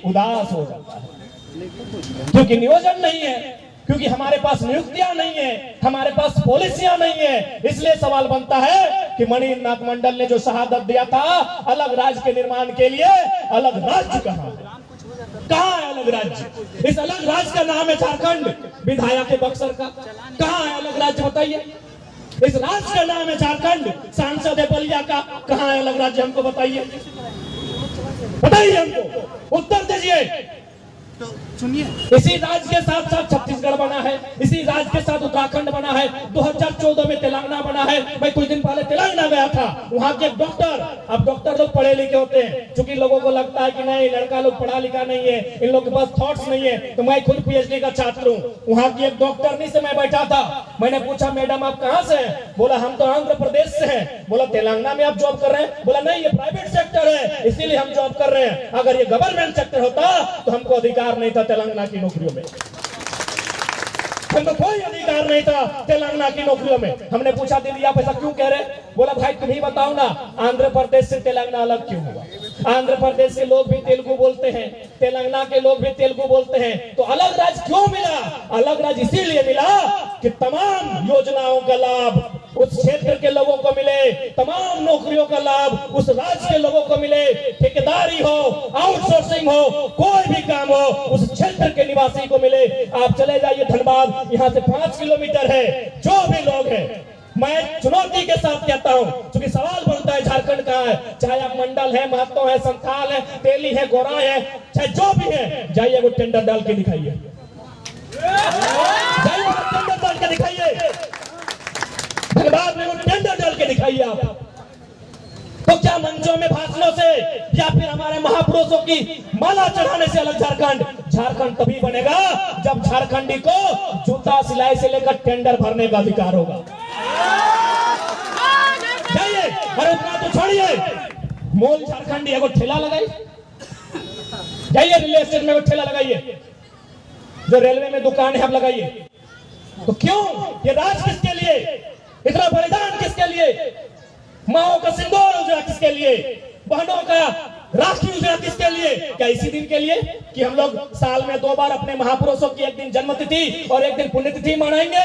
उदास हो जाता है, क्योंकि नियोजन नहीं है, क्योंकि हमारे पास नियुक्तियां नहीं है, हमारे पास पॉलिसियां नहीं है। इसलिए सवाल बनता है कि मणिनाथ मंडल ने जो शहादत दिया था अलग राज्य के निर्माण के लिए, अलग राज्य कहाँ है? कहाँ है अलग राज्य? इस अलग राज्य का नाम है झारखंड। विधायक है बक्सर का, कहाँ है अलग राज्य बताइए? इस राज्य का नाम है झारखंड। सांसद है बलिया का, कहाँ है अलग राज्य? हमको बताइए, बताइए हमको, उत्तर दीजिए। तो सुनिए, इसी राज्य के साथ साथ छत्तीसगढ़ बना है, इसी राज्य के साथ उत्तराखंड बना है, 2014 में तेलंगाना बना है। मैं कुछ दिन पहले तेलंगाना गया था, वहां के डॉक्टर, अब डॉक्टर लोग पढ़े लिखे होते हैं, क्योंकि लोगों को लगता है कि नहीं लड़का लोग पढ़ा लिखा नहीं है, इन लोगों के पास थॉट्स नहीं है। तो मैं खुद पीएचडी का छात्र हूँ। वहां की एक डॉक्टरनी से मैं बैठा था, मैंने पूछा मैडम आप कहाँ से हैं? बोला हम तो आंध्र प्रदेश से हैं। बोला तेलंगाना में आप जॉब कर रहे हैं? बोला नहीं ये प्राइवेट सेक्टर है, इसीलिए हम जॉब कर रहे हैं। अगर ये गवर्नमेंट सेक्टर होता तो हमको अधिकार नहीं था तेलंगाना की नौकरियों में, हमको कोई अधिकार नहीं था तेलंगाना की नौकरियों में। हमने पूछा दीदी आप ऐसा क्यों कह रहे? बोला भाई तुम ही बताओ ना, आंध्र प्रदेश से तेलंगाना अलग क्यों हुआ? आंध्र प्रदेश के लोग भी तेलुगु बोलते हैं, तेलंगाना के लोग भी तेलुगु बोलते हैं, तो अलग राज्य क्यों मिला? अलग राज्य इसीलिए मिला कि तमाम योजनाओं का लाभ उस क्षेत्र के लोगों को मिले, तमाम नौकरियों का लाभ उस राज्य के लोगों को मिले। ठेकेदारी हो, आउटसोर्सिंग हो, कोई भी काम हो उस क्षेत्र के निवासी को मिले। आप चले जाइए धनबाद, यहाँ से 5 किलोमीटर है। जो भी लोग हैं, मैं चुनौती के साथ कहता हूं, क्योंकि सवाल बनता है झारखंड कहाँ है? चाहे आप मंडल है, महतो है, संथाल है, तेली है, गोरा है, चाहे जो भी है, जाइए वो टेंडर डाल के दिखाइए, जाइए वो टेंडर डाल के दिखाइए, धनबाद में वो टेंडर डाल के दिखाइए आप। तो क्या मंचों में भाषणों से या फिर हमारे महापुरुषों की माला चढ़ाने से अलग झारखंड? झारखंड तभी बनेगा जब झारखंडी को जूता सिलाई से लेकर टेंडर भरने का अधिकार होगा। जाइए, और उतना तो छोड़िए, मोल झारखंडी है वो ठेला लगाई, जाइए रेलवे स्टेशन में वो ठेला लगाइए, जो रेलवे में दुकान है आप लगाइए। तो क्यों? ये राज किसके लिए? इतना बलिदान किसके लिए? माओ का सिंदूर उजड़ा किसके लिए? बहनों का राखी उजड़ा किसके लिए? क्या इसी दिन के लिए कि हम लोग साल में 2 बार अपने महापुरुषों की एक दिन जन्मतिथि और एक दिन पुण्यतिथि मनाएंगे?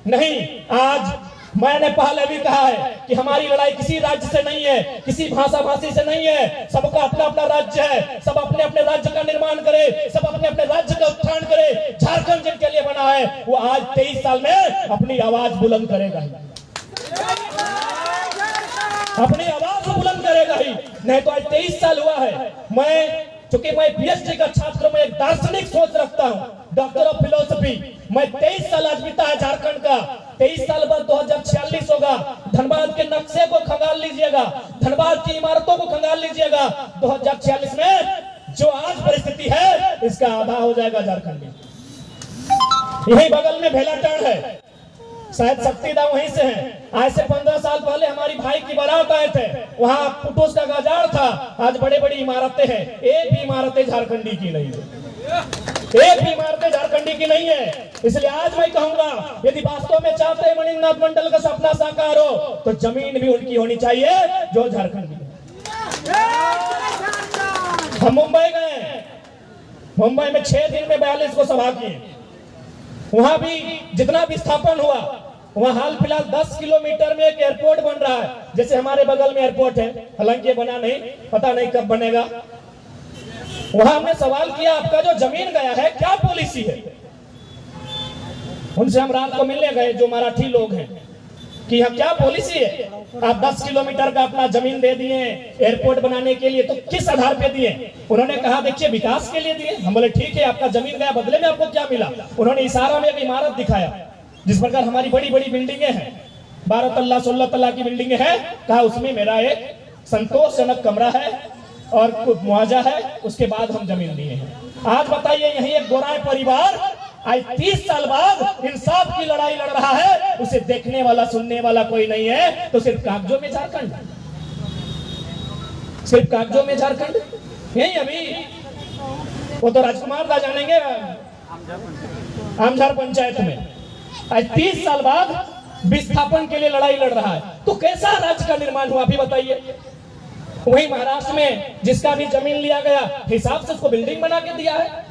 नहीं, आज मैंने पहले भी कहा है कि हमारी लड़ाई किसी राज्य से नहीं है, किसी भाषा भाषी से नहीं है। सबका अपना अपना राज्य है, सब अपने अपने राज्य का निर्माण करे, सब अपने अपने राज्य का उत्थान करे। झारखंड जिनके लिए बना है वो आज 23 साल में अपनी आवाज बुलंद करेगा ही, अपनी आवाज बुलंद करेगा ही। नहीं तो आज 23 साल हुआ है। चूंकि मैं पीएचडी का छात्र, मैं एक दार्शनिक सोच रखता हूँ, डॉक्टर ऑफ फिलोसफी। मैं 23 साल आज बीता है झारखंड का, 23 साल बाद 2046 होगा। धनबाद के नक्शे को खंगाल लीजिएगा, धनबाद की इमारतों को खंगाल लीजिएगा। 2046 में जो आज परिस्थिति है इसका आधा हो जाएगा झारखंड में। यही बगल में भेलाटांड है, शायद शक्तिदा वहीं से हैं। आज से 15 साल पहले हमारी भाई की बारात आए थे, वहां पुटोस का बाजार था। आज बड़े बड़ी इमारतें हैं, एक भी इमारतें झारखंडी की नहीं है, एक भी इमारतें झारखंडी की नहीं है। इसलिए आज मैं कहूंगा, यदि वास्तव में चाहते हैं मणिनाथ मंडल का सपना साकार हो तो जमीन भी उनकी होनी चाहिए जो झारखंड की। हम मुंबई गए, मुंबई में 6 दिन में 42 को सभा किए। वहां भी जितना विस्थापन हुआ, वहां हाल फिलहाल 10 किलोमीटर में एक एयरपोर्ट बन रहा है। जैसे हमारे बगल में एयरपोर्ट है, हालांकि ये बना नहीं, पता नहीं कब बनेगा। वहां हमने सवाल किया, आपका जो जमीन गया है क्या पॉलिसी है? उनसे हम रात को मिलने गए, जो मराठी लोग हैं, कि यहाँ क्या पॉलिसी है? आप 10 किलोमीटर का अपना जमीन दे दिए एयरपोर्ट बनाने के लिए, तो किस आधार पे दिए? उन्होंने कहा देखिए विकास के लिए दिए। हम बोले ठीक है, आपका जमीन गया, बदले में आपको क्या मिला? उन्होंने इशारा में एक इमारत दिखाया, जिस प्रकार हमारी बड़ी बड़ी बिल्डिंगें हैं, 12 तल्ला 16 तल्ला की बिल्डिंगें हैं। कहा उसमें मेरा एक संतोषजनक कमरा है और कुछ मुआवजा है, उसके बाद हम जमीन दिए हैं। आज बताइए, यही एक गोराई परिवार आज 30 साल बाद इंसाफ की लड़ाई लड़ रहा है, उसे देखने वाला सुनने वाला कोई नहीं है। तो सिर्फ कागजों में झारखंड, सिर्फ कागजों में झारखंड। यही अभी वो तो राजकुमार दा जानेंगे आमझार पंचायत में आज 30 साल बाद विस्थापन के लिए लड़ाई लड़ रहा है। तो कैसा राज्य का निर्माण हुआ अभी बताइए? वहीं महाराष्ट्र में जिसका भी जमीन लिया गया हिसाब से उसको बिल्डिंग बना के दिया है,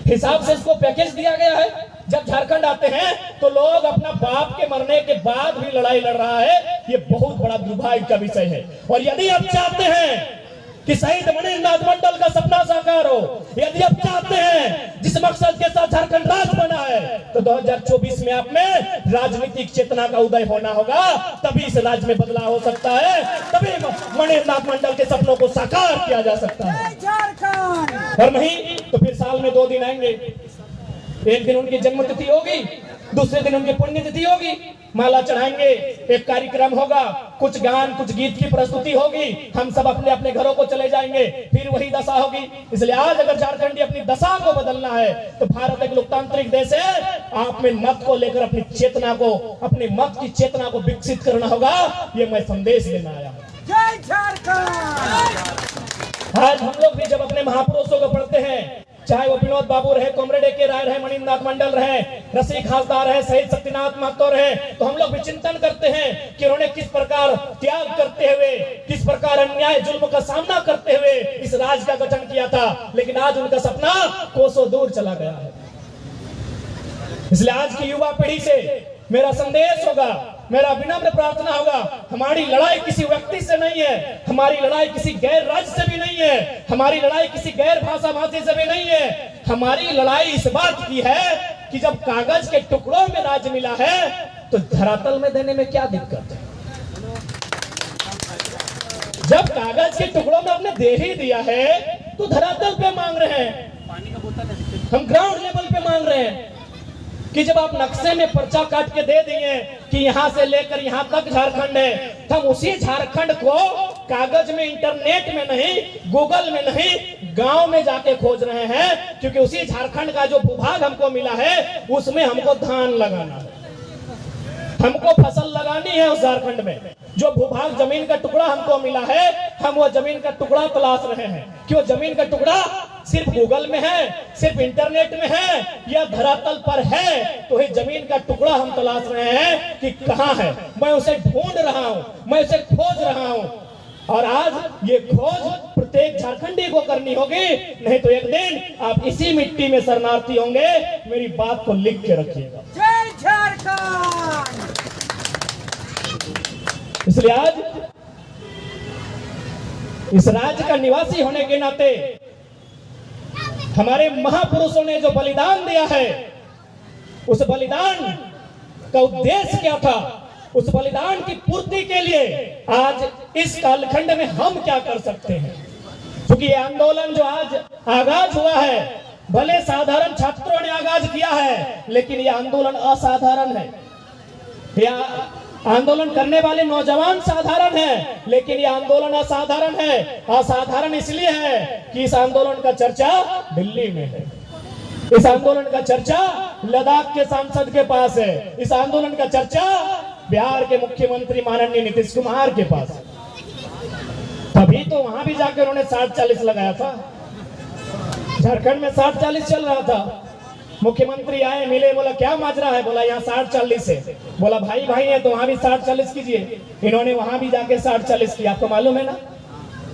हिसाब से इसको पैकेज दिया गया है। जब झारखंड आते हैं तो लोग अपना बाप के मरने के बाद भी लड़ाई लड़ रहा है, ये बहुत बड़ा दुर्भाग्य का विषय है। और यदि आप चाहते हैं कि शहीद मणिनाथ मंडल का सपना साकार हो, यदि आप चाहते हैं जिस मकसद के साथ झारखंड राज्य बना है, तो 2024 में आप में राजनीतिक चेतना का उदय होना होगा, तभी इस राज्य में बदलाव हो सकता है, तभी मणिनाथ मंडल के सपनों को साकार किया जा सकता है। और नहीं तो फिर साल में 2 दिन आएंगे, एक दिन उनकी जन्मतिथि होगी, दूसरे दिन उनकी पुण्यतिथि होगी, माला चढ़ाएंगे, एक कार्यक्रम होगा, कुछ गान कुछ गीत की प्रस्तुति होगी, हम सब अपने अपने घरों को चले जाएंगे, फिर वही दशा होगी। इसलिए आज अगर झारखंडी अपनी दशा को बदलना है तो भारत एक लोकतांत्रिक देश है, आप में मत को लेकर अपनी चेतना को, अपने मत की चेतना को विकसित करना होगा, ये मैं संदेश देना आया हूं। जय झारखंड। आज हम लोग भी जब अपने महापुरुषों को पढ़ते हैं, चाहे वो विनोद बाबू रहे, कॉमरेड ए.के. राय रहे, मणिनाथ मंडल रहे, रसिक हासदार रहे, शहीद शक्तिनाथ महतो रहे, तो हम लोग भी चिंतन करते हैं कि उन्होंने किस प्रकार त्याग करते हुए, किस प्रकार अन्याय जुल्म का सामना करते हुए इस राज्य का गठन किया था। लेकिन आज उनका सपना कोसों दूर चला गया है। इसलिए आज की युवा पीढ़ी से मेरा संदेश होगा, मेरा विनम्र प्रार्थना होगा, हमारी लड़ाई किसी व्यक्ति से नहीं है, हमारी लड़ाई किसी गैर राज्य से भी नहीं है, हमारी लड़ाई किसी गैर भाषा भाषी से भी नहीं है। हमारी लड़ाई इस बात की है कि जब कागज के टुकड़ों में राज मिला है तो धरातल में देने में क्या दिक्कत है। जब कागज के टुकड़ों में हमने दे ही दिया है तो धरातल पे मांग रहे हैं, हम ग्राउंड लेवल पे मांग रहे हैं कि जब आप नक्शे में पर्चा काट के दे दिए कि यहां से लेकर यहां तक झारखंड है, तो हम उसी झारखंड को कागज में, इंटरनेट में नहीं, गूगल में नहीं, गांव में जाके खोज रहे हैं, क्योंकि उसी झारखंड का जो भूभाग हमको मिला है उसमें हमको धान लगाना है, हमको फसल लगानी है उस झारखंड में। जो भूभाग जमीन का टुकड़ा हमको मिला है, हम वो जमीन का टुकड़ा तलाश रहे हैं कि वो जमीन का टुकड़ा सिर्फ गूगल में है, सिर्फ इंटरनेट में है या धरातल पर है। तो ये जमीन का टुकड़ा हम तलाश रहे हैं कि कहां है, मैं उसे ढूंढ रहा हूं, मैं उसे खोज रहा हूं। और आज ये खोज प्रत्येक झारखंडी को करनी होगी, नहीं तो एक दिन आप इसी मिट्टी में शरणार्थी होंगे। मेरी बात को लिख के रखिएगा। जय झारखंड। इसलिए आज इस राज्य का निवासी होने के नाते हमारे महापुरुषों ने जो बलिदान दिया है, उस बलिदान का उद्देश्य क्या था, उस बलिदान की पूर्ति के लिए आज इस कालखंड में हम क्या कर सकते हैं। क्योंकि ये आंदोलन जो आज आगाज हुआ है, भले साधारण छात्रों ने आगाज किया है, लेकिन ये आंदोलन असाधारण है। आंदोलन करने वाले नौजवान साधारण हैं, लेकिन ये आंदोलन असाधारण है। असाधारण इसलिए है कि इस आंदोलन का चर्चा दिल्ली में है, इस आंदोलन का चर्चा लद्दाख के सांसद के पास है, इस आंदोलन का चर्चा बिहार के मुख्यमंत्री माननीय नीतीश कुमार के पास है। तभी तो वहां भी जाकर उन्होंने 60-40 लगाया था। झारखंड में 60-40 चल रहा था, मुख्यमंत्री आए, मिले, बोला क्या माजरा है, बोला यहाँ 60-40 है। बोला भाई भाई है तो वहां भी 60-40 कीजिए। इन्होंने वहां भी जाके 60-40 किया। आपको मालूम है ना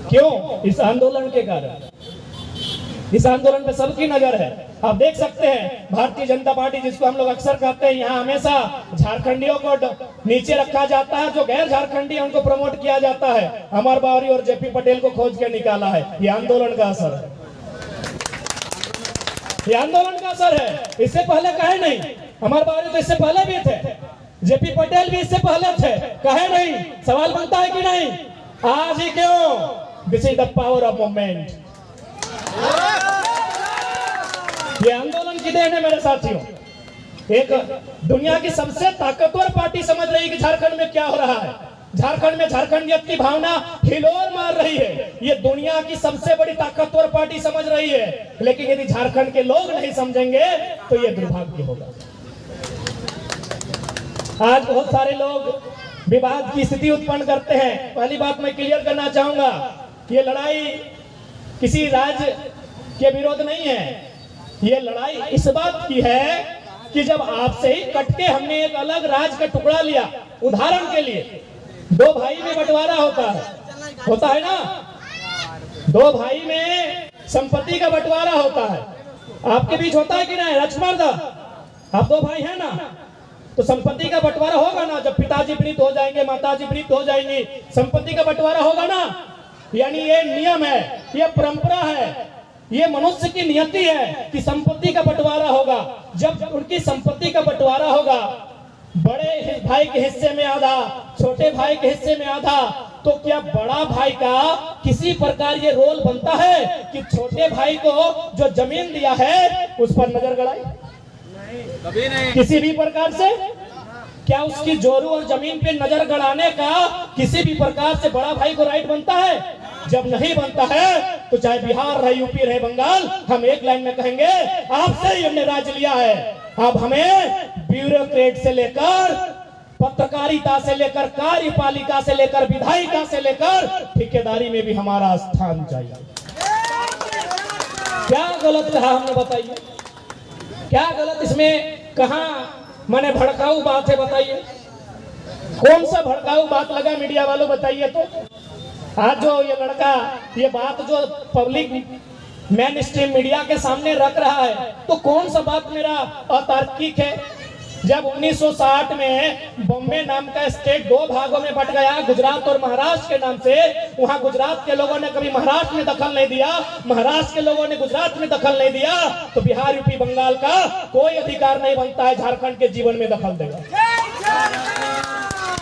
क्यों? इस आंदोलन के कारण। इस आंदोलन पे सबकी नजर है। आप देख सकते हैं भारतीय जनता पार्टी, जिसको हम लोग अक्सर कहते हैं, यहाँ हमेशा झारखंडियों को नीचे रखा जाता है, जो गैर झारखंडी है उनको प्रमोट किया जाता है। अमर बावरी और जेपी पटेल को खोज के निकाला है। ये आंदोलन का असर है, ये आंदोलन का असर है। इससे पहले कहे नहीं, अमर बावरी तो इससे पहले भी थे, जेपी पटेल भी इससे पहले थे, कहे नहीं। सवाल बनता है कि नहीं, आज ही क्यों? This is the power of movement. ये आंदोलन की देन है मेरे साथियों। एक दुनिया की सबसे ताकतवर पार्टी समझ रही है कि झारखंड में क्या हो रहा है, झारखंड में झारखंडियत की भावना हिलोर मार रही है। ये दुनिया की सबसे बड़ी ताकतवर पार्टी समझ रही है, लेकिन यदि झारखंड के लोग नहीं समझेंगे तो ये दुर्भाग्य होगा। आज बहुत सारे लोग विवाद की स्थिति उत्पन्न करते हैं। पहली बात मैं क्लियर करना चाहूंगा, ये लड़ाई किसी राज्य के विरोध नहीं है। ये लड़ाई इस बात की है कि जब आपसे ही कटके हमने एक अलग राज्य का टुकड़ा लिया, उदाहरण के लिए 2 भाई में बंटवारा होता है ना, दो भाई में संपत्ति का बंटवारा होता है, आपके बीच होता है कि नहीं राजकुमार दा? आप दो भाई हैं ना, तो संपत्ति का बंटवारा होगा ना। जब पिताजी मृत हो जाएंगे, माताजी मृत हो जाएंगी, संपत्ति का बंटवारा होगा ना। यानी ये नियम है, ये परंपरा है, ये मनुष्य की नियति है कि संपत्ति का बंटवारा होगा। जब उनकी संपत्ति का बंटवारा होगा, बड़े भाई के हिस्से में आधा, छोटे भाई के हिस्से में आधा, तो क्या बड़ा भाई का किसी प्रकार ये रोल बनता है कि छोटे भाई को जो जमीन दिया है उस पर नजर गड़ाई? कभी नहीं। किसी भी प्रकार से क्या उसकी जोरू और जमीन पे नजर गड़ाने का किसी भी प्रकार से बड़ा भाई को राइट बनता है? जब नहीं बनता है तो चाहे बिहार रहे, यूपी रहे, बंगाल, हम एक लाइन में कहेंगे आपसे ही हमने राज लिया है। अब हमें ब्यूरोक्रेट से लेकर पत्रकारिता से लेकर कार्यपालिका से लेकर विधायिका से लेकर ठेकेदारी में भी हमारा स्थान चाहिए। क्या गलत कहा हमने बताइए? क्या गलत इसमें कहा? मैंने भड़काऊ बात है, बताइए कौन सा भड़काऊ बात लगा मीडिया वालों, बताइए। तो आज जो ये लड़का ये बात जो पब्लिक मेन स्ट्रीम मीडिया के सामने रख रहा है, तो कौन सा बात मेरा अतार्किक है? जब 1960 में बॉम्बे नाम का स्टेट दो भागों में बट गया, गुजरात और महाराष्ट्र के नाम से, वहां गुजरात के लोगों ने कभी महाराष्ट्र में दखल नहीं दिया, महाराष्ट्र के लोगों ने गुजरात में दखल नहीं दिया, तो बिहार, यूपी, बंगाल का कोई अधिकार नहीं बनता है झारखंड के जीवन में दखल देगा।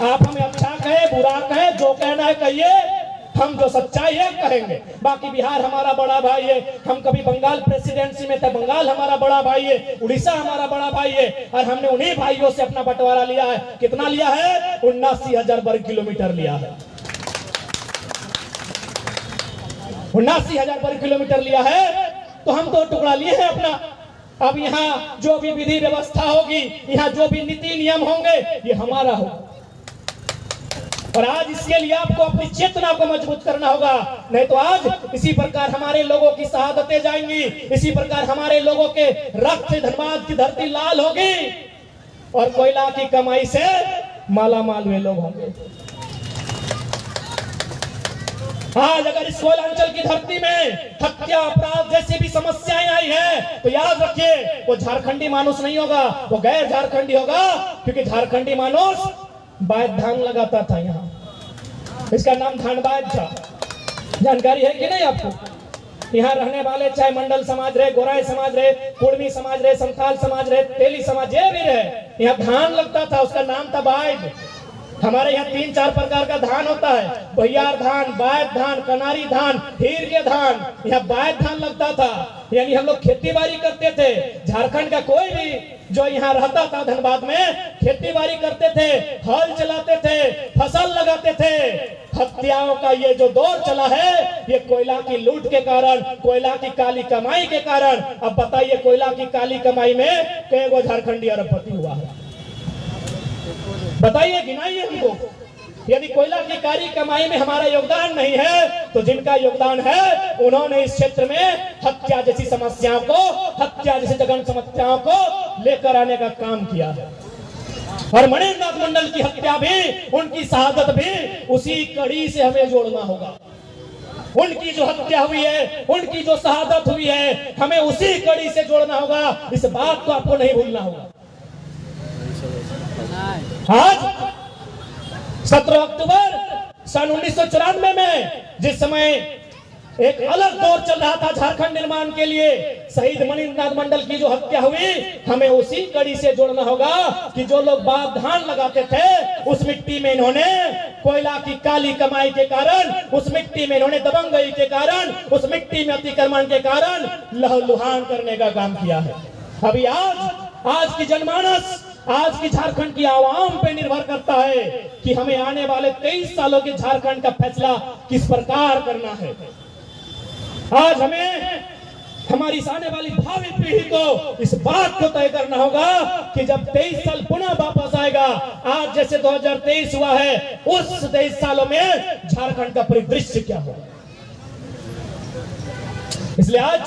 आप हमें अच्छा कहे, बुरा कहे, जो कहना है कहिए, हम जो सच्चाई है कहेंगे। बाकी बिहार हमारा बड़ा भाई है, हम कभी बंगाल प्रेसिडेंसी में थे, बंगाल हमारा बड़ा भाई है, उड़ीसा हमारा बड़ा भाई है, और हमने उन्हीं भाइयों से अपना बंटवारा लिया है। कितना लिया है? 79,000 वर्ग किलोमीटर लिया है। 79,000 वर्ग किलोमीटर लिया है, तो हम तो टुकड़ा लिए हैं अपना। अब यहाँ जो भी विधि व्यवस्था होगी, यहाँ जो भी नीति नियम होंगे, ये हमारा होगा। और आज इसके लिए आपको अपनी चेतना को मजबूत करना होगा, नहीं तो आज इसी प्रकार हमारे लोगों की शहादतें जाएंगी, इसी प्रकार हमारे लोगों के रक्त से धनबाद की धरती लाल होगी, और कोयला की कमाई से माला माल वे लोग होंगे। आज अगर इस कोयलांचल की धरती में हत्या, अपराध जैसी भी समस्याएं आई है, तो याद रखिए वो झारखंडी मानुस नहीं होगा, वो गैर झारखंडी होगा। क्योंकि झारखंडी मानुस बात धान लगाता था, यहाँ इसका नाम धानबाद था। जानकारी है कि नहीं आपको? यहाँ रहने वाले चाहे मंडल समाज रहे, गोराई समाज रहे, कुर्मी समाज रहे, संथाल समाज रहे, तेली समाज ये भी रहे, यहाँ धान लगता था, उसका नाम था बायद। हमारे यहाँ 3-4 प्रकार का धान होता है, भैयार धान, बायद धान, कनारी धान, हीर के धान। यहाँ बायद धान लगता था, यानी हम लोग खेती बाड़ी करते थे। झारखंड का कोई भी जो यहाँ रहता था धनबाद में, खेती बाड़ी करते थे, हल चलाते थे, फसल लगाते थे। हत्याओं का ये जो दौर चला है, ये कोयला की लूट के कारण, कोयला की काली कमाई के कारण। अब बताइए कोयला की काली कमाई में कई गो झारखंडी अरबपति हुआ है? बताइए, गिनाइए हमको। यदि कोयला की काली कमाई में हमारा योगदान नहीं है, तो जिनका योगदान है उन्होंने इस क्षेत्र में हत्या जैसी समस्याओं को, हत्या जैसी जघन्य समस्याओं को लेकर आने का काम किया है। और मणिन्द्रनाथ मंडल की हत्या भी, उनकी शहादत भी उसी कड़ी से हमें जोड़ना होगा। उनकी जो हत्या हुई है, उनकी जो शहादत हुई है, हमें उसी कड़ी से जोड़ना होगा। इस बात को आपको नहीं भूलना होगा। आज 17 अक्टूबर सन 1994 में जिस समय एक अलग दौर चल रहा था झारखंड निर्माण के लिए, शहीद मणिन्द्रनाथ मंडल की जो हत्या हुई, हमें उसी कड़ी से जोड़ना होगा कि जो लोग बाप धान लगाते थे, उस मिट्टी में इन्होंने कोयला की काली कमाई के कारण, उस मिट्टी में इन्होंने दबंगई के कारण, उस मिट्टी में अतिक्रमण के कारण लहूलुहान करने का काम किया है। अभी आज की जनमानस, आज की झारखंड की आवाम पे निर्भर करता है कि हमें आने वाले 23 सालों के झारखंड का फैसला किस प्रकार करना है। आज हमें हमारी आने वाली भावी पीढ़ी को इस बात को तय करना होगा कि जब 23 साल पुनः वापस आएगा, आज जैसे 2023 हुआ है, उस 23 सालों में झारखंड का परिदृश्य क्या होगा। इसलिए आज